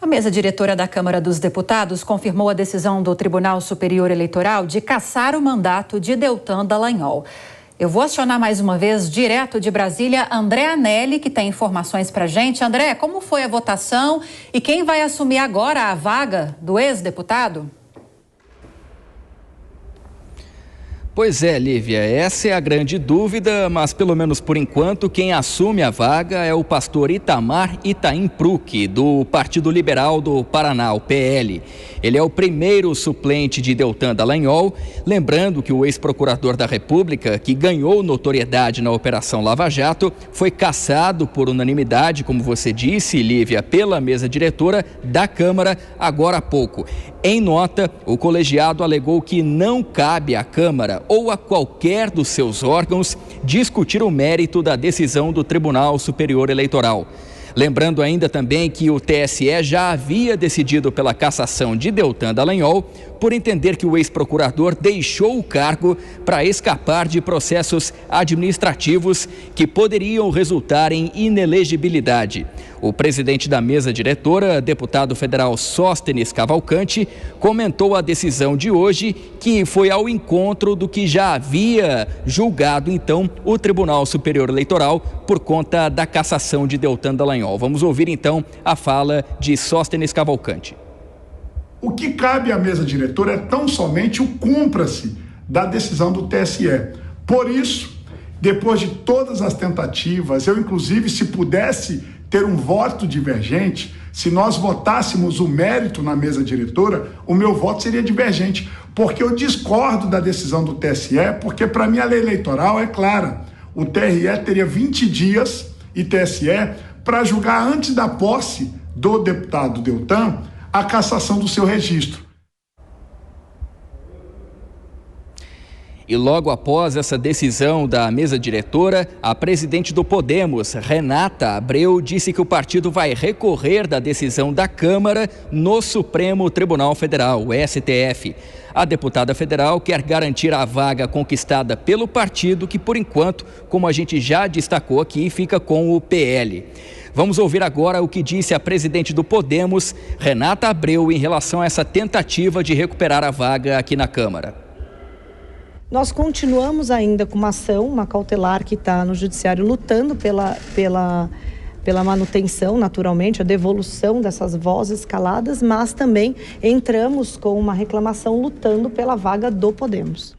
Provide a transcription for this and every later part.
A mesa diretora da Câmara dos Deputados confirmou a decisão do Tribunal Superior Eleitoral de cassar o mandato de Deltan Dallagnol. Eu vou acionar mais uma vez, direto de Brasília, André Anelli, que tem informações para a gente. André, como foi a votação e quem vai assumir agora a vaga do ex-deputado? Pois é, Lívia, essa é a grande dúvida, mas pelo menos por enquanto quem assume a vaga é o pastor Itamar Itaim Pruck, do Partido Liberal do Paraná, o PL. Ele é o primeiro suplente de Deltan Dallagnol, lembrando que o ex-procurador da República, que ganhou notoriedade na Operação Lava Jato, foi cassado por unanimidade, como você disse, Lívia, pela mesa diretora da Câmara agora há pouco. Em nota, o colegiado alegou que não cabe à Câmara ou a qualquer dos seus órgãos discutir o mérito da decisão do Tribunal Superior Eleitoral. Lembrando ainda também que o TSE já havia decidido pela cassação de Deltan Dallagnol por entender que o ex-procurador deixou o cargo para escapar de processos administrativos que poderiam resultar em inelegibilidade. O presidente da mesa diretora, deputado federal Sóstenes Cavalcante, comentou a decisão de hoje, que foi ao encontro do que já havia julgado então o Tribunal Superior Eleitoral por conta da cassação de Deltan Dallagnol. Vamos ouvir então a fala de Sóstenes Cavalcante. O que cabe à mesa diretora é tão somente o cumpra-se da decisão do TSE. Por isso, depois de todas as tentativas, eu inclusive, se pudesse ter um voto divergente, se nós votássemos o mérito na mesa diretora, o meu voto seria divergente, porque eu discordo da decisão do TSE, porque para mim a lei eleitoral é clara. O TRE teria 20 dias e TSE para julgar antes da posse do deputado Deltan a cassação do seu registro. E logo após essa decisão da mesa diretora, a presidente do Podemos, Renata Abreu, disse que o partido vai recorrer da decisão da Câmara no Supremo Tribunal Federal, o STF. A deputada federal quer garantir a vaga conquistada pelo partido, que por enquanto, como a gente já destacou aqui, fica com o PL. Vamos ouvir agora o que disse a presidente do Podemos, Renata Abreu, em relação a essa tentativa de recuperar a vaga aqui na Câmara. Nós continuamos ainda com uma ação, uma cautelar que está no Judiciário, lutando pela manutenção, naturalmente, a devolução dessas vozes caladas, mas também entramos com uma reclamação lutando pela vaga do Podemos.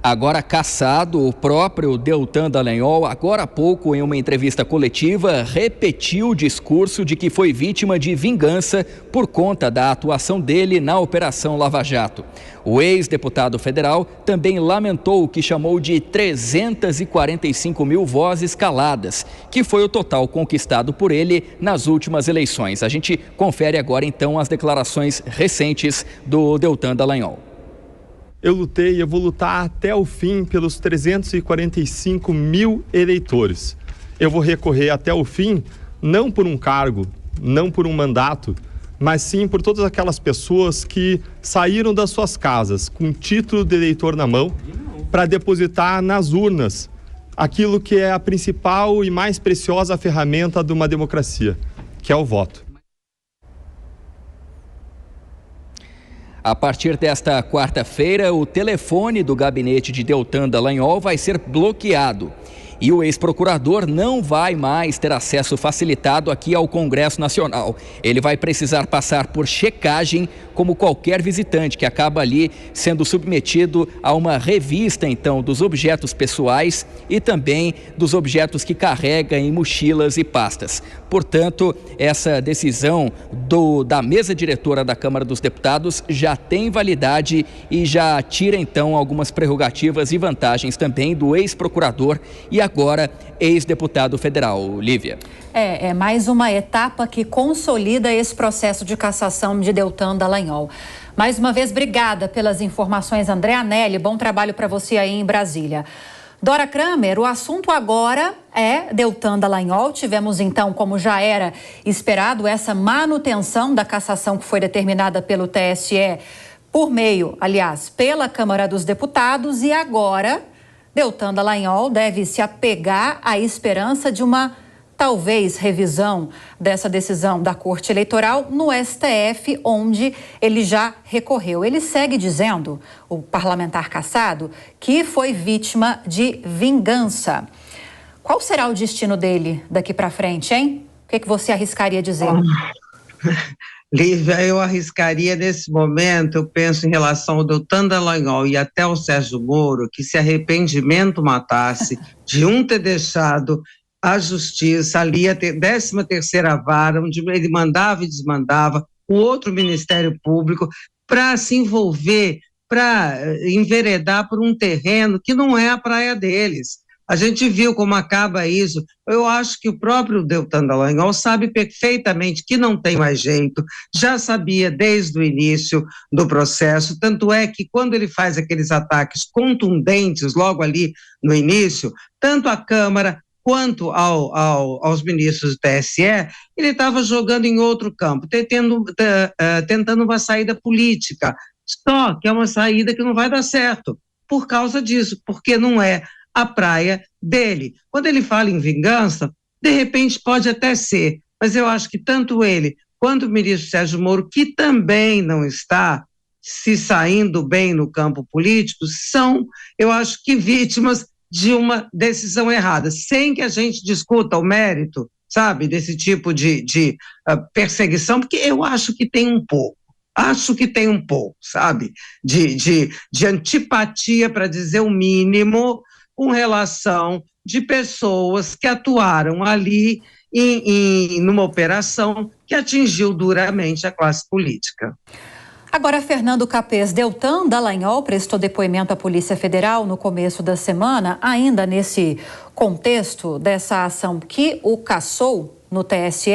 Agora cassado, o próprio Deltan Dallagnol, agora há pouco, em uma entrevista coletiva, repetiu o discurso de que foi vítima de vingança por conta da atuação dele na Operação Lava Jato. O ex-deputado federal também lamentou o que chamou de 345 mil vozes caladas, que foi o total conquistado por ele nas últimas eleições. A gente confere agora, então, as declarações recentes do Deltan Dallagnol. Eu lutei e eu vou lutar até o fim pelos 345 mil eleitores. Eu vou recorrer até o fim, não por um cargo, não por um mandato, mas sim por todas aquelas pessoas que saíram das suas casas com título de eleitor na mão para depositar nas urnas aquilo que é a principal e mais preciosa ferramenta de uma democracia, que é o voto. A partir desta quarta-feira, o telefone do gabinete de Deltan Dallagnol vai ser bloqueado. E o ex-procurador não vai mais ter acesso facilitado aqui ao Congresso Nacional. Ele vai precisar passar por checagem, como qualquer visitante que acaba ali sendo submetido a uma revista, então, dos objetos pessoais e também dos objetos que carrega em mochilas e pastas. Portanto, essa decisão da mesa diretora da Câmara dos Deputados já tem validade e já tira, então, algumas prerrogativas e vantagens também do ex-procurador e agora ex-deputado federal. Lívia. É mais uma etapa que consolida esse processo de cassação de Deltan Dallagnol. Mais uma vez, obrigada pelas informações, André Anelli. Bom trabalho para você aí em Brasília. Dora Kramer, o assunto agora é Deltan Dallagnol. Tivemos então, como já era esperado, essa manutenção da cassação que foi determinada pelo TSE pela Câmara dos Deputados, e agora Deltan Dallagnol deve se apegar à esperança de uma talvez revisão dessa decisão da Corte Eleitoral no STF, onde ele já recorreu. Ele segue dizendo, o parlamentar cassado, que foi vítima de vingança. Qual será o destino dele daqui para frente, hein? O que você arriscaria dizer? Lívia, eu arriscaria nesse momento, eu penso em relação ao Deltan Dallagnol e até ao Sérgio Moro, que se arrependimento matasse de um ter deixado a justiça ali, a 13ª vara, onde ele mandava e desmandava, o outro Ministério Público, para se envolver, para enveredar por um terreno que não é a praia deles. A gente viu como acaba isso. Eu acho que o próprio Deltan Dallagnol sabe perfeitamente que não tem mais jeito, já sabia desde o início do processo, tanto é que quando ele faz aqueles ataques contundentes logo ali no início, tanto a Câmara quanto aos ministros do TSE, ele estava jogando em outro campo, tentando uma saída política, só que é uma saída que não vai dar certo, por causa disso, porque não é a praia dele. Quando ele fala em vingança, de repente pode até ser, mas eu acho que tanto ele quanto o ministro Sérgio Moro, que também não está se saindo bem no campo político, são, eu acho que vítimas de uma decisão errada, sem que a gente discuta o mérito, sabe, desse tipo de perseguição, porque eu acho que tem um pouco. Sabe, de antipatia, para dizer o mínimo, com relação de pessoas que atuaram ali numa operação que atingiu duramente a classe política. Agora, Fernando Capês, Deltan Dallagnol prestou depoimento à Polícia Federal no começo da semana, ainda nesse contexto dessa ação que o cassou no TSE,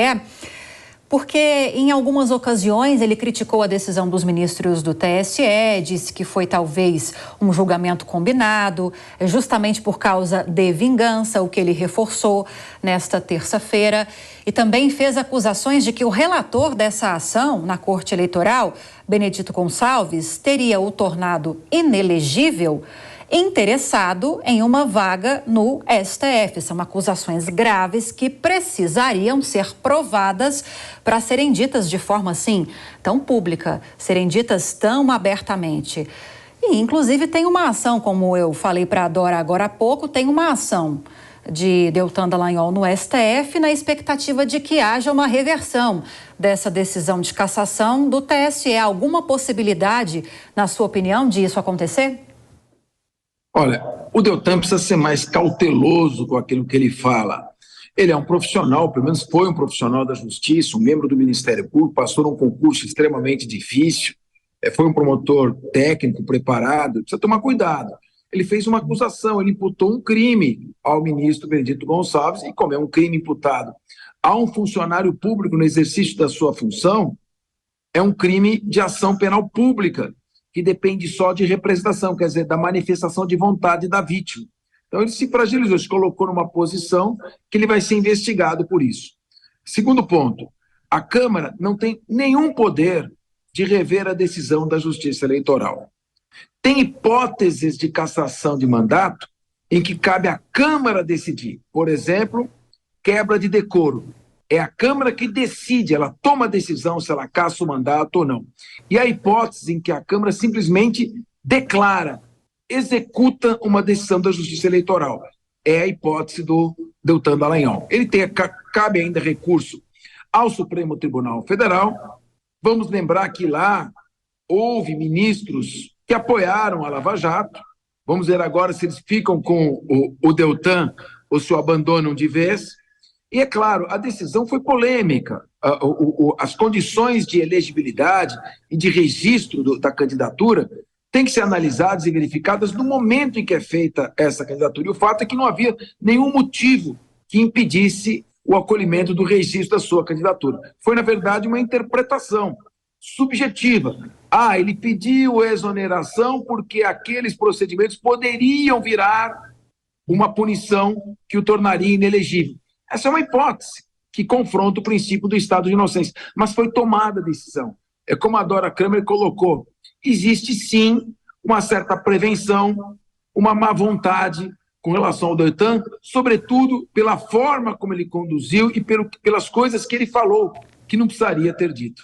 porque em algumas ocasiões ele criticou a decisão dos ministros do TSE, disse que foi talvez um julgamento combinado, justamente por causa de vingança, o que ele reforçou nesta terça-feira, e também fez acusações de que o relator dessa ação na Corte Eleitoral, Benedito Gonçalves, teria o tornado inelegível interessado em uma vaga no STF. São acusações graves que precisariam ser provadas para serem ditas de forma assim tão pública, serem ditas tão abertamente. E inclusive tem uma ação, como eu falei para a Dora agora há pouco, tem uma ação de Deltan Dallagnol no STF na expectativa de que haja uma reversão dessa decisão de cassação do TSE. Alguma possibilidade, na sua opinião, de isso acontecer? Olha, o Deltan precisa ser mais cauteloso com aquilo que ele fala. Ele é um profissional, pelo menos foi um profissional da justiça, um membro do Ministério Público, passou num concurso extremamente difícil, foi um promotor técnico preparado, precisa tomar cuidado. Ele fez uma acusação, ele imputou um crime ao ministro Benedito Gonçalves, e como é um crime imputado a um funcionário público no exercício da sua função, é um crime de ação penal pública, que depende só de representação, quer dizer, da manifestação de vontade da vítima. Então ele se fragilizou, se colocou numa posição que ele vai ser investigado por isso. Segundo ponto, a Câmara não tem nenhum poder de rever a decisão da Justiça Eleitoral. Tem hipóteses de cassação de mandato em que cabe à Câmara decidir. Por exemplo, quebra de decoro. É a Câmara que decide, ela toma a decisão se ela cassa o mandato ou não. E há hipóteses em que a Câmara simplesmente declara, executa uma decisão da Justiça Eleitoral. É a hipótese do Deltan Dallagnol. Ele cabe ainda recurso ao Supremo Tribunal Federal. Vamos lembrar que lá houve ministros que apoiaram a Lava Jato. Vamos ver agora se eles ficam com o Deltan ou se o abandonam de vez. E, é claro, a decisão foi polêmica. As condições de elegibilidade e de registro da candidatura têm que ser analisadas e verificadas no momento em que é feita essa candidatura. E o fato é que não havia nenhum motivo que impedisse o acolhimento do registro da sua candidatura. Foi, na verdade, uma interpretação subjetiva. Ele pediu exoneração porque aqueles procedimentos poderiam virar uma punição que o tornaria inelegível. Essa é uma hipótese que confronta o princípio do estado de inocência, mas foi tomada a decisão. É como a Dora Kramer colocou, existe sim uma certa prevenção, uma má vontade com relação ao Deltan, sobretudo pela forma como ele conduziu e pelas coisas que ele falou, que não precisaria ter dito.